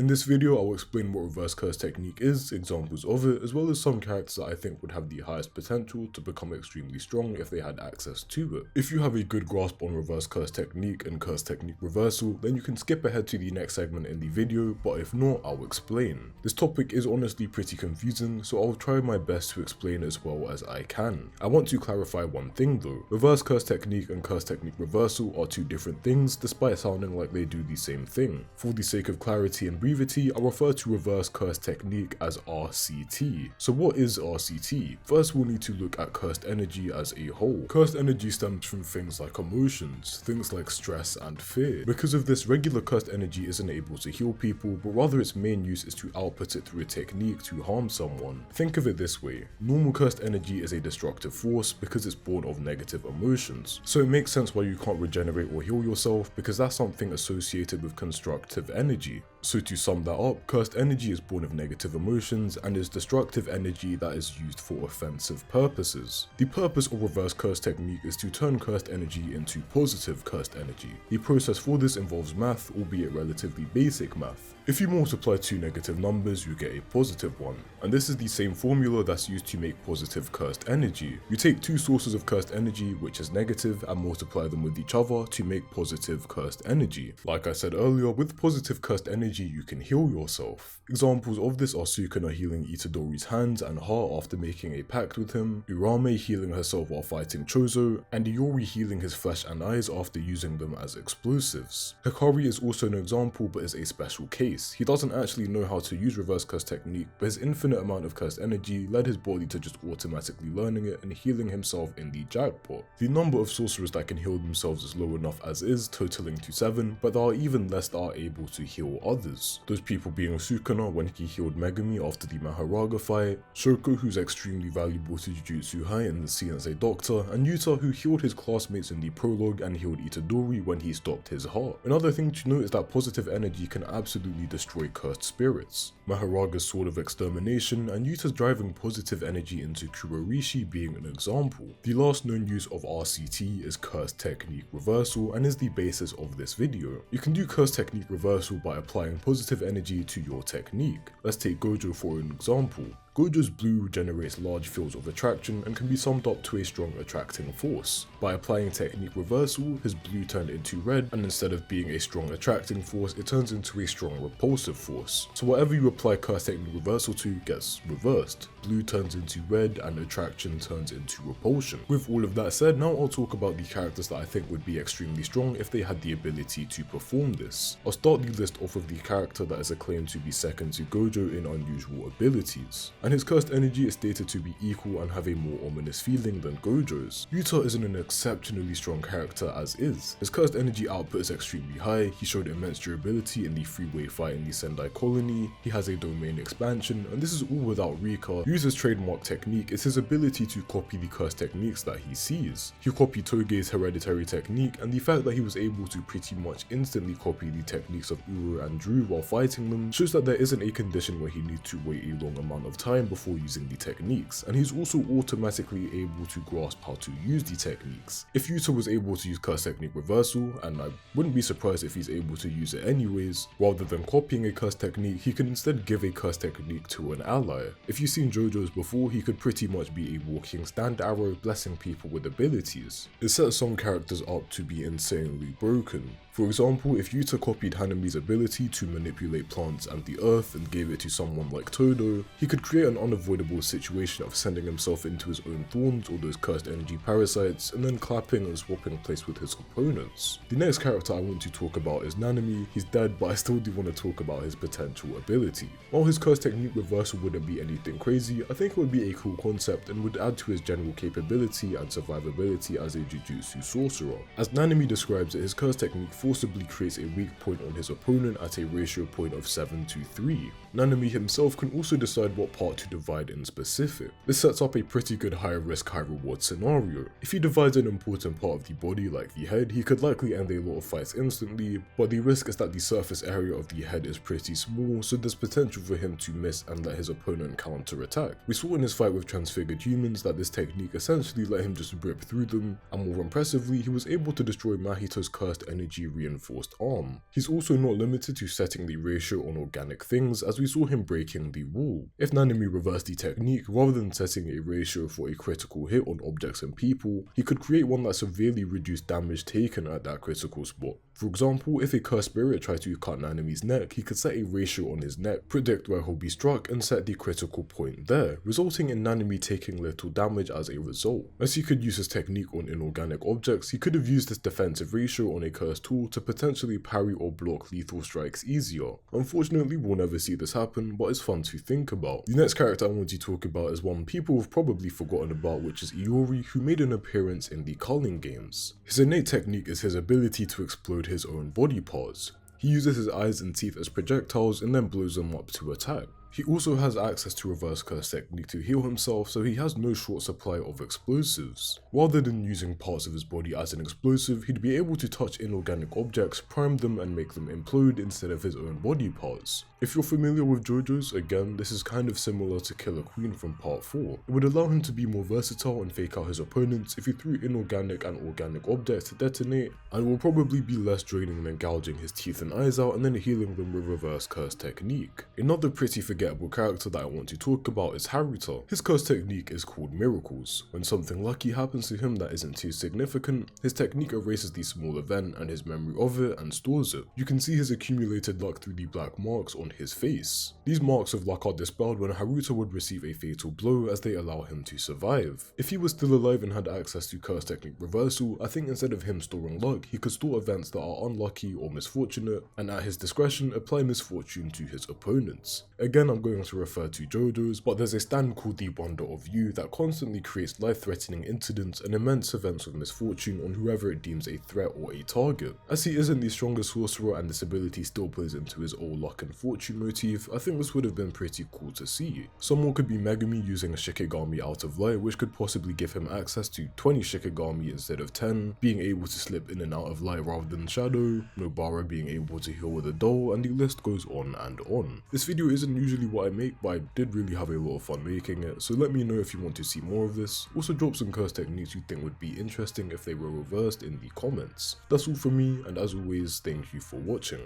In this video, I'll explain what reverse curse technique is, examples of it, as well as some characters that I think would have the highest potential to become extremely strong if they had access to it. If you have a good grasp on reverse curse technique and curse technique reversal, then you can skip ahead to the next segment in the video, but if not, I'll explain. This topic is honestly pretty confusing, so I'll try my best to explain as well as I can. I want to clarify one thing though. Reverse curse technique and curse technique reversal are two different things, despite sounding like they do the same thing. For the sake of clarity and brevity, I'll refer to reverse curse technique as RCT. So what is RCT? First, we'll need to look at cursed energy as a whole. Cursed energy stems from things like emotions, things like stress and fear. Because of this, regular cursed energy isn't able to heal people, but rather its main use is to output it through a technique to harm someone. Think of it this way. Normal cursed energy is a destructive force because it's born of negative emotions. So it makes sense why you can't regenerate or heal yourself, because that's something associated with constructive energy. So to sum that up, cursed energy is born of negative emotions and is destructive energy that is used for offensive purposes. The purpose of reverse curse technique is to turn cursed energy into positive cursed energy. The process for this involves math, albeit relatively basic math. If you multiply two negative numbers, you get a positive one. And this is the same formula that's used to make positive cursed energy. You take two sources of cursed energy, which is negative, and multiply them with each other to make positive cursed energy. Like I said earlier, with positive cursed energy, you can heal yourself. Examples of this are Sukuna healing Itadori's hands and heart after making a pact with him, Urame healing herself while fighting Chozo, and Iori healing his flesh and eyes after using them as explosives. Hikari is also an example, but is a special case. He doesn't actually know how to use reverse curse technique, but his infinite amount of cursed energy led his body to just automatically learning it and healing himself in the jackpot. The number of sorcerers that can heal themselves is low enough as is, totaling to 7, but there are even less that are able to heal others. Those people being Sukuna when he healed Megumi after the Maharaga fight, Shoko who's extremely valuable to Jujutsu Kaisen in the scene as a doctor, and Yuta who healed his classmates in the prologue and healed Itadori when he stopped his heart. Another thing to note is that positive energy can absolutely destroy cursed spirits. Maharaga's sword of extermination and Yuta's driving positive energy into Kurorishi being an example. The last known use of RCT is curse technique reversal and is the basis of this video. You can do curse technique reversal by applying positive energy to your technique. Let's take Gojo for an example. Gojo's blue generates large fields of attraction and can be summed up to a strong attracting force. By applying technique reversal, his blue turned into red, and instead of being a strong attracting force, it turns into a strong repulsive force. So whatever you apply curse technique reversal to gets reversed. Blue turns into red and attraction turns into repulsion. With all of that said, now I'll talk about the characters that I think would be extremely strong if they had the ability to perform this. I'll start the list off with the character that is acclaimed to be second to Gojo in unusual abilities, and his cursed energy is stated to be equal and have a more ominous feeling than Gojo's. Yuta isn't an exceptionally strong character as is. His cursed energy output is extremely high, he showed immense durability in the freeway fight in the Sendai colony, he has a domain expansion, and this is all without Rika. Yu's trademark technique is his ability to copy the cursed techniques that he sees. He copied Toge's hereditary technique, and the fact that he was able to pretty much instantly copy the techniques of Uru and Drew while fighting them shows that there isn't a condition where he needs to wait a long amount of time before using the techniques, and he's also automatically able to grasp how to use the techniques. If Yuta was able to use curse technique reversal, and I wouldn't be surprised if he's able to use it anyways, rather than copying a curse technique, he can instead give a curse technique to an ally. If you've seen JoJo's before, he could pretty much be a walking stand arrow blessing people with abilities. It sets some characters up to be insanely broken. For example, if Yuta copied Hanami's ability to manipulate plants and the earth and gave it to someone like Todo, he could create an unavoidable situation of sending himself into his own thorns or those cursed energy parasites and then clapping and swapping place with his opponents. The next character I want to talk about is Nanami. He's dead, but I still do want to talk about his potential ability. While his curse technique reversal wouldn't be anything crazy, I think it would be a cool concept and would add to his general capability and survivability as a Jujutsu sorcerer. As Nanami describes it, his curse technique forcibly creates a weak point on his opponent at a ratio point of 7:3. Nanami himself can also decide what part to divide in specific. This sets up a pretty good high risk high reward scenario. If he divides an important part of the body like the head, he could likely end a lot of fights instantly, but the risk is that the surface area of the head is pretty small, so there's potential for him to miss and let his opponent counter attack. We saw in his fight with transfigured humans that this technique essentially let him just rip through them, and more impressively, he was able to destroy Mahito's cursed energy reinforced arm. He's also not limited to setting the ratio on organic things, as we saw him breaking the wall. If Nanami reversed the technique, rather than setting a ratio for a critical hit on objects and people, he could create one that severely reduced damage taken at that critical spot. For example, if a cursed spirit tried to cut Nanami's neck, he could set a ratio on his neck, predict where he'll be struck, and set the critical point there, resulting in Nanami taking little damage as a result. As he could use his technique on inorganic objects, he could have used this defensive ratio on a cursed tool to potentially parry or block lethal strikes easier. Unfortunately, we'll never see this happen, but it's fun to think about. The next character I want to talk about is one people have probably forgotten about, which is Iori, who made an appearance in the Culling games. His innate technique is his ability to explode his own body parts. He uses his eyes and teeth as projectiles and then blows them up to attack. He also has access to reverse curse technique to heal himself, so he has no short supply of explosives. Rather than using parts of his body as an explosive, he'd be able to touch inorganic objects, prime them and make them implode instead of his own body parts. If you're familiar with JoJo's, again, this is kind of similar to Killer Queen from part 4. It would allow him to be more versatile and fake out his opponents if he threw inorganic and organic objects to detonate, and will probably be less draining than gouging his teeth and eyes out and then healing them with reverse curse technique. Another pretty forgettable character that I want to talk about is Haruta. His curse technique is called Miracles. When something lucky happens to him that isn't too significant, his technique erases the small event and his memory of it and stores it. You can see his accumulated luck through the black marks on his face. These marks of luck are dispelled when Haruta would receive a fatal blow, as they allow him to survive. If he was still alive and had access to curse technique reversal, I think instead of him storing luck, he could store events that are unlucky or misfortunate, and at his discretion apply misfortune to his opponents. Again, I'm going to refer to JoJo's, but there's a stand called the Wonder of You that constantly creates life-threatening incidents and immense events of misfortune on whoever it deems a threat or a target. As he isn't the strongest sorcerer and this ability still plays into his all luck and fortune motif, I think this would have been pretty cool to see. Someone could be Megumi using a Shikigami out of light, which could possibly give him access to 20 Shikigami instead of 10, being able to slip in and out of light rather than shadow, Nobara being able to heal with a doll, and the list goes on and on. This video isn't usually what I make, but I did really have a lot of fun making it, so let me know if you want to see more of this. Also drop some curse techniques you think would be interesting if they were reversed in the comments. That's all from me, and as always, thank you for watching.